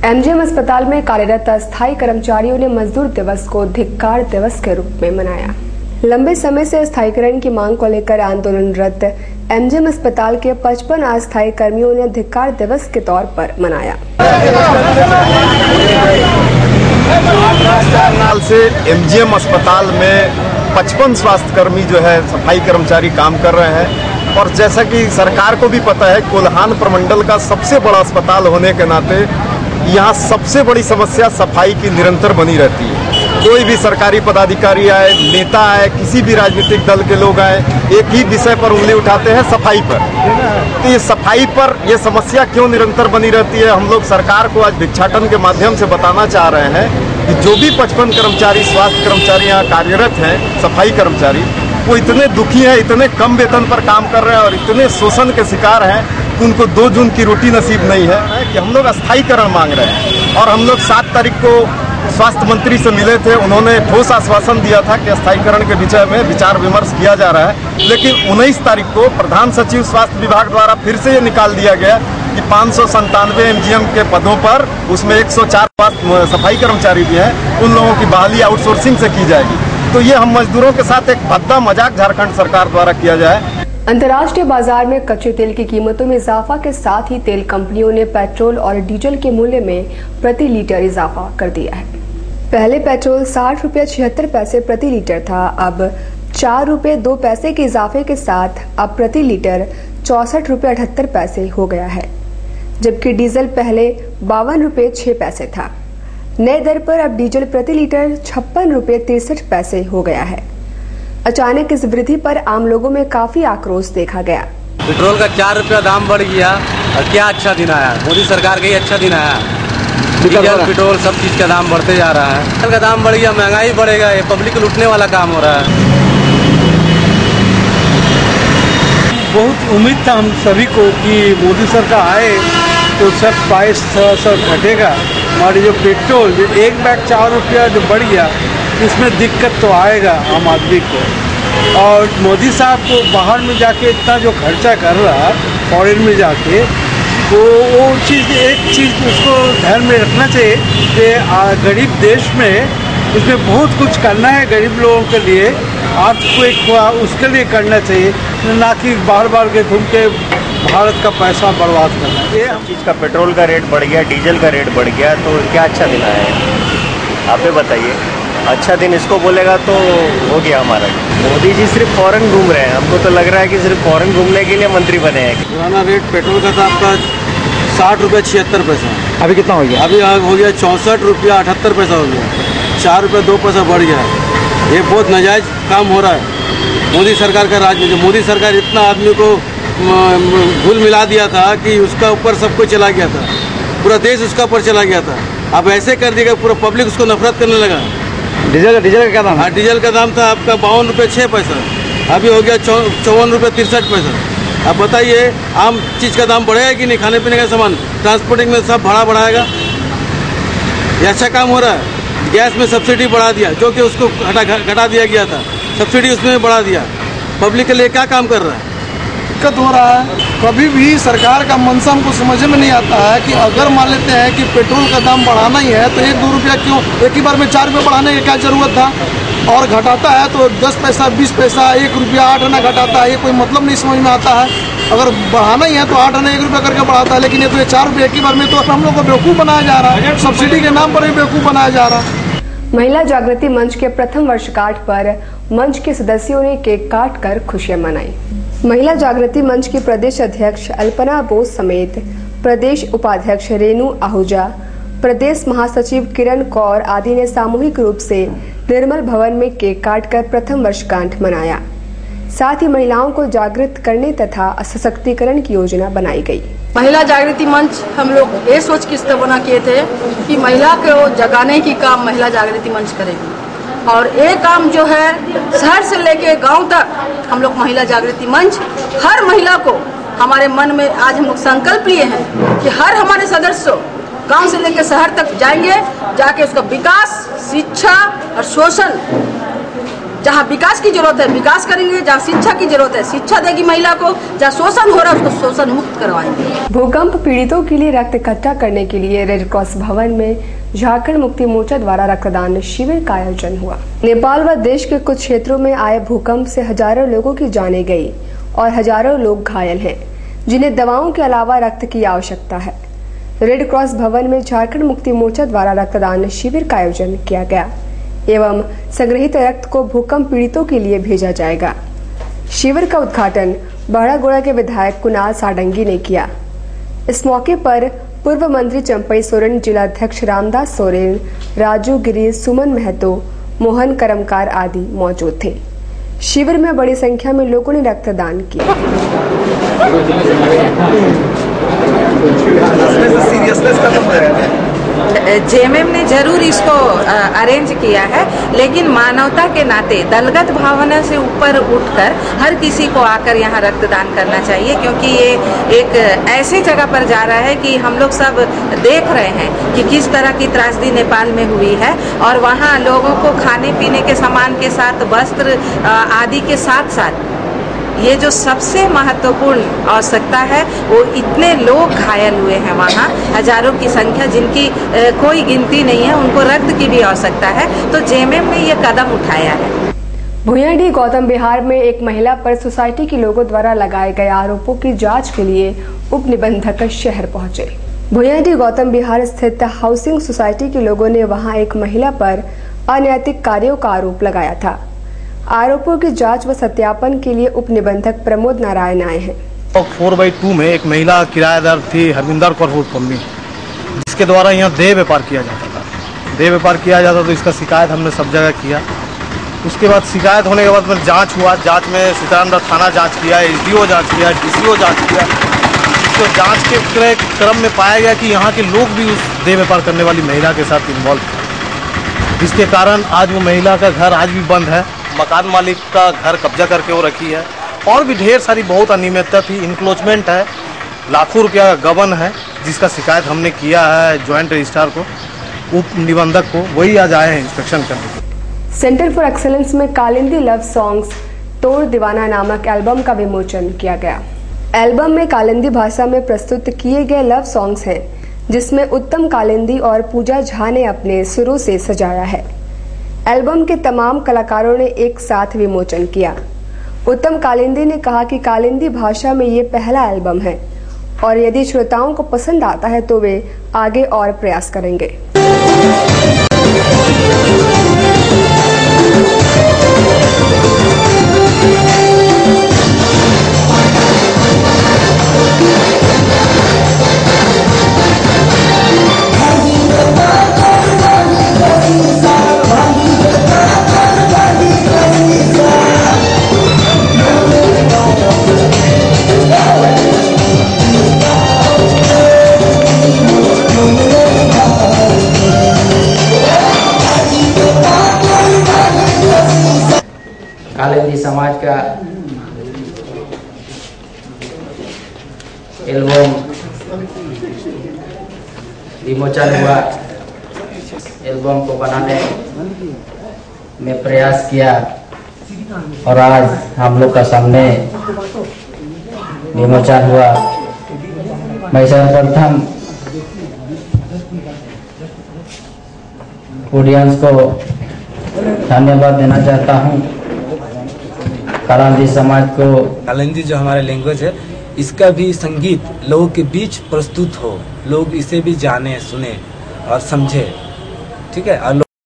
MGM अस्पताल में कार्यरत अस्थायी कर्मचारियों ने मजदूर दिवस को धिक्कार दिवस के रूप में मनाया। लंबे समय से स्थायीकरण की मांग को लेकर आंदोलनरत एमजीएम अस्पताल के 55 अस्थायी कर्मियों ने धिक्कार दिवस के तौर पर मनाया। साल से एमजीएम अस्पताल में 55 स्वास्थ्य कर्मी जो है सफाई कर्मचारी काम कर रहे हैं और जैसा कि सरकार को भी पता है, कोल्हान प्रमंडल का सबसे बड़ा अस्पताल होने के नाते यहाँ सबसे बड़ी समस्या सफाई की निरंतर बनी रहती है। कोई भी सरकारी पदाधिकारी आए, नेता आए, किसी भी राजनीतिक दल के लोग आए, एक ही विषय पर उंगली उठाते हैं, सफाई पर। तो ये सफाई पर ये समस्या क्यों निरंतर बनी रहती है, हम लोग सरकार को आज भिक्षाटन के माध्यम से बताना चाह रहे हैं कि जो भी 55 कर्मचारी स्वास्थ्य कर्मचारी यहाँ कार्यरत हैं, सफाई कर्मचारी, वो इतने दुखी हैं, इतने कम वेतन पर काम कर रहे हैं और इतने शोषण के शिकार हैं कि उनको 2 जून की रोटी नसीब नहीं है कि हम लोग अस्थायीकरण मांग रहे हैं। और हम लोग 7 तारीख को स्वास्थ्य मंत्री से मिले थे, उन्होंने ठोस आश्वासन दिया था कि अस्थायीकरण के विषय में विचार विमर्श किया जा रहा है। लेकिन 19 तारीख को प्रधान सचिव स्वास्थ्य विभाग द्वारा फिर से ये निकाल दिया गया कि 597 एमजीएम के पदों पर उसमें 104 सफाई कर्मचारी भी हैं, उन लोगों की बहाली आउटसोर्सिंग से की जाएगी। तो ये हम मजदूरों के साथ एक भद्दा मजाक झारखंड सरकार द्वारा किया जाए। अंतर्राष्ट्रीय बाजार में कच्चे तेल की कीमतों में इजाफा के साथ ही तेल कंपनियों ने पेट्रोल और डीजल के मूल्य में प्रति लीटर इजाफा कर दिया है। पहले पेट्रोल 60 रुपये 76 पैसे प्रति लीटर था, अब 4 रुपये 2 पैसे के इजाफे के साथ अब प्रति लीटर 64 रुपये 78 पैसे हो गया है, जबकि डीजल पहले 52 रुपये 6 पैसे था। नए दर पर अब डीजल प्रति लीटर 56 रुपये 63 पैसे हो गया है। अचानक इस वृद्धि पर आम लोगों में काफी आक्रोश देखा गया। पेट्रोल का 4 रुपया दाम बढ़ गया और क्या अच्छा दिन आया, मोदी सरकार का ही अच्छा दिन आया। डीजल पेट्रोल सब चीज का दाम बढ़ते जा रहा है, डीजल का दाम बढ़ गया, महंगाई बढ़ेगा, ये पब्लिक को लूटने वाला काम हो रहा है। बहुत उम्मीद था हम सभी को कि मोदी सरकार आए तो सब प्राइस सब घटेगा। हमारी जो पेट्रोल एक बैग 4 रुपया जो बढ़ गया, इसमें दिक्कत तो आएगा आम आदमी को। और मोदी साहब को बाहर में जाके इतना जो खर्चा कर रहा है फॉरेन में जाके, तो वो चीज़ एक चीज़ उसको ध्यान में रखना चाहिए कि गरीब देश में उसमें बहुत कुछ करना है गरीब लोगों के लिए, अर्थक्वेक हुआ उसके लिए करना चाहिए, ना कि बार बार के घूम के भारत का पैसा बर्बाद करना। ये हर चीज़ का पेट्रोल का रेट बढ़ गया, डीजल का रेट बढ़ गया, तो क्या अच्छा दिन आया है? आप ही बताइए। अच्छा दिन इसको बोलेगा तो हो गया हमारा। मोदी जी सिर्फ फॉरेन घूम रहे हैं, हमको तो लग रहा है कि सिर्फ फॉरेन घूमने के लिए मंत्री बने हैं। पुराना रेट पेट्रोल का था आपका 60 रुपये 76 पैसा, अभी कितना हो गया? अभी हो गया 64 रुपया 78 पैसा हो गया, 4 रुपये 2 पैसा बढ़ गया। ये बहुत नाजायज काम हो रहा है मोदी सरकार का राज में। जो मोदी सरकार इतना आदमी को घुल मिला दिया था कि उसका ऊपर सब कुछ चला गया था, पूरा देश उसका ऊपर चला गया था। अब ऐसे कर दिया पूरा पब्लिक उसको नफरत करने लगा। डीजल का क्या दाम? हाँ, डीजल का दाम था आपका 52 रुपये 6 पैसा, अभी हो गया 54 रुपये 63 पैसा। अब बताइए आम चीज़ का दाम बढ़ेगा कि नहीं? खाने पीने का सामान, ट्रांसपोर्टिंग में सब भाड़ा बढ़ाएगा। ये अच्छा काम हो रहा है। गैस में सब्सिडी बढ़ा दिया, जो कि उसको घटा दिया गया था, सब्सिडी उसमें बढ़ा दिया। पब्लिक के लिए क्या काम कर रहा है? दिक्कत हो रहा है। कभी भी सरकार का मंशा हमको समझ में नहीं आता है कि अगर मान लेते हैं कि पेट्रोल का दाम बढ़ाना ही है तो 1-2 रुपया क्यों एक ही बार में 4 रुपये बढ़ाने की क्या जरूरत था? और घटाता है तो 10 पैसा 20 पैसा 1 रुपया 8 आना घटाता है, ये कोई मतलब नहीं समझ में आता है। अगर बढ़ाना ही है तो 8 आना 1 रुपया करके बढ़ाता है, लेकिन ये तो ये 4 रुपये एक ही बार में, तो हम लोग को बेवकूफ़ बनाया जा रहा है। सब्सिडी के नाम पर ही बेवकूफ़ बनाया जा रहा है। महिला जागृति मंच के प्रथम वर्षगांठ पर मंच के सदस्यों ने केक काट कर खुशियां मनाई। महिला जागृति मंच की प्रदेश अध्यक्ष अल्पना बोस समेत प्रदेश उपाध्यक्ष रेणु आहूजा, प्रदेश महासचिव किरण कौर आदि ने सामूहिक रूप से निर्मल भवन में केक काटकर प्रथम वर्षगांठ मनाया। साथ ही महिलाओं को जागृत करने तथा सशक्तिकरण की योजना बनाई गई। महिला जागृति मंच हम लोग ये सोच के स्थापना किए थे कि महिला को जगाने की काम महिला जागृति मंच करेगी, और ये काम जो है शहर से लेके गांव तक हम लोग महिला जागृति मंच हर महिला को हमारे मन में आज हम लोग संकल्प लिए हैं कि हर हमारे सदस्य गांव से लेकर शहर तक जाएंगे, जाके उसका विकास, शिक्षा और शोषण जहाँ विकास की जरूरत है विकास करेंगे, जहाँ शिक्षा की जरूरत है शिक्षा देगी महिला को, जहाँ शोषण हो रहा है उसको शोषण मुक्त करवाएंगे। भूकंप पीड़ितों के लिए रक्त इकट्ठा करने के लिए रेड क्रॉस भवन में झारखंड मुक्ति मोर्चा द्वारा रक्तदान शिविर का आयोजन हुआ। नेपाल व देश के कुछ क्षेत्रों में आए भूकंप से हजारों लोगों की जानें गई और हजारों लोग घायल हैं, जिन्हें दवाओं के अलावा रक्त की आवश्यकता है। रेड क्रॉस भवन में झारखंड मुक्ति मोर्चा द्वारा रक्तदान शिविर का आयोजन किया गया एवं संग्रहित रक्त को भूकंप पीड़ितों के लिए भेजा जाएगा। शिविर का उद्घाटन बड़ागोड़ा के विधायक कुणाल साडंगी ने किया। इस मौके पर पूर्व मंत्री चंपई सोरेन, जिलाध्यक्ष रामदास सोरेन, राजू गिरी, सुमन महतो, मोहन करमकार आदि मौजूद थे। शिविर में बड़ी संख्या में लोगों ने रक्तदान किया। जेएमएम ने जरूर इसको अरेंज किया है, लेकिन मानवता के नाते दलगत भावना से ऊपर उठकर हर किसी को आकर यहाँ रक्तदान करना चाहिए, क्योंकि ये एक ऐसे जगह पर जा रहा है कि हम लोग सब देख रहे हैं कि किस तरह की त्रासदी नेपाल में हुई है और वहाँ लोगों को खाने पीने के सामान के साथ वस्त्र आदि के साथ साथ ये जो सबसे महत्वपूर्ण आवश्यकता है वो इतने लोग घायल हुए हैं वहाँ, हजारों की संख्या जिनकी कोई गिनती नहीं है, उनको रक्त की भी आवश्यकता है। तो जेएमएम ने ये कदम उठाया है। भुइयांडीह गौतम विहार में एक महिला पर सोसाइटी के लोगों द्वारा लगाए गए आरोपों की जांच के लिए उप निबंधक शहर पहुंचे। भुइयांडीह गौतम विहार स्थित हाउसिंग सोसाइटी के लोगों ने वहां एक महिला पर अनैतिक कार्यों का आरोप लगाया था। आरोपों की जांच व सत्यापन के लिए उप निबंधक प्रमोद नारायण आए हैं। 4/2 में एक महिला किराएदार थी हरविंदर कौर पम्मी, जिसके द्वारा यहाँ देह व्यापार किया जाता था। देह व्यापार किया जाता तो इसका शिकायत हमने सब जगह किया। उसके बाद शिकायत होने के बाद में जांच हुआ। जांच में सीतारामगढ़ थाना जांच किया, एसडीओ जांच किया, डीसीओ जांच किया। तो जांच के क्रम में पाया गया कि यहाँ के लोग भी उस देह व्यापार करने वाली महिला के साथ इन्वॉल्व थे, जिसके कारण आज वो महिला का घर आज भी बंद है। मकान मालिक का घर कब्जा करके वो रखी है और भी ढेर सारी बहुत अनियमितता थी। इंक्लोजमेंट है, लाखों रुपया का गबन है, जिसका शिकायत हमने किया है ज्वाइंट रजिस्ट्रार को, उप निबंधक को। वही आज आए हैं इंस्पेक्शन करने। सेंटर फॉर एक्सीलेंस में कालिंदी लव सॉन्ग्स तोड़ दीवाना नामक एल्बम का विमोचन किया गया। एल्बम में कालिंदी भाषा में प्रस्तुत किए गए लव सॉन्ग्स हैं, जिसमें उत्तम कालिंदी और पूजा झा ने अपने सुरों से सजाया है। एल्बम के तमाम कलाकारों ने एक साथ विमोचन किया। उत्तम कालिंदी ने कहा कि कालिंदी भाषा में ये पहला एल्बम है और यदि श्रोताओं को पसंद आता है तो वे आगे और प्रयास करेंगे। कालिंदी समाज का एल्बम विमोचन हुआ। एल्बम को बनाने में प्रयास किया और आज हम लोग का सामने विमोचन हुआ। मैं सर्वप्रथम ऑडियंस को धन्यवाद देना चाहता हूँ। कालिंदी समाज को, कालिंदी जो हमारा लैंग्वेज है, इसका भी संगीत लोगों के बीच प्रस्तुत हो, लोग इसे भी जाने, सुने और समझे। ठीक है।